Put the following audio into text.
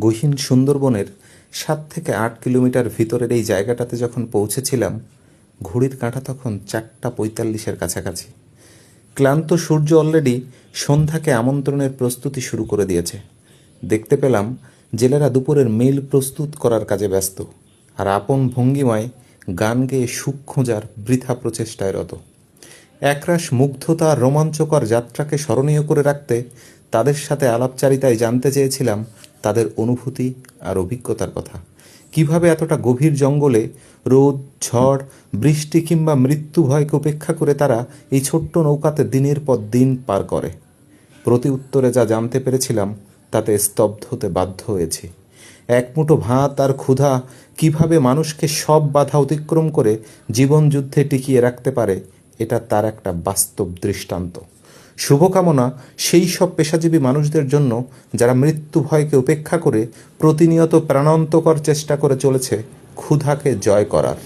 গহীন সুন্দরবনের ৭ থেকে ৮ কিলোমিটার ভিতরের এই জায়গাটাতে যখন পৌঁছেছিলাম, ঘড়ির কাঁটা তখন ৪:৪৫-এর কাছাকাছি। ক্লান্ত সূর্য অলরেডি সন্ধ্যাকে আমন্ত্রণের প্রস্তুতি শুরু করে দিয়েছে। দেখতে পেলাম জেলেরা দুপুরের মিল প্রস্তুত করার কাজে ব্যস্ত, আর আপন ভঙ্গিমায় গান গেয়ে সুখ খোঁজার বৃথা প্রচেষ্টায় রত। একরাশ মুগ্ধতা আর রোমাঞ্চকর যাত্রাকে স্মরণীয় করে রাখতে তাদের সাথে আলাপচারিতায় জানতে চেয়েছিলাম তাদের অনুভূতি আর অভিজ্ঞতার কথা। কিভাবে এতটা গভীর জঙ্গলে রোদ, ঝড়, বৃষ্টি কিংবা মৃত্যু ভয়কে উপেক্ষা করে তারা এই ছোট্ট নৌকাতে দিনের পর দিন পার করে। প্রতি উত্তরে যা জানতে পেরেছিলাম তাতে স্তব্ধ হতে বাধ্য হয়েছি। এক মুঠো ভাত আর ক্ষুধা কিভাবে মানুষকে সব বাধা অতিক্রম করে জীবন যুদ্ধে টিকিয়ে রাখতে পারে, এটা তার একটা বাস্তব দৃষ্টান্ত। শুভকামনা সেই সব পেশাজীবী মানুষদের জন্য যারা মৃত্যু ভয়কে উপেক্ষা করে প্রতিনিয়ত প্রাণান্তকর চেষ্টা করে চলেছে ক্ষুধাকে জয় করার।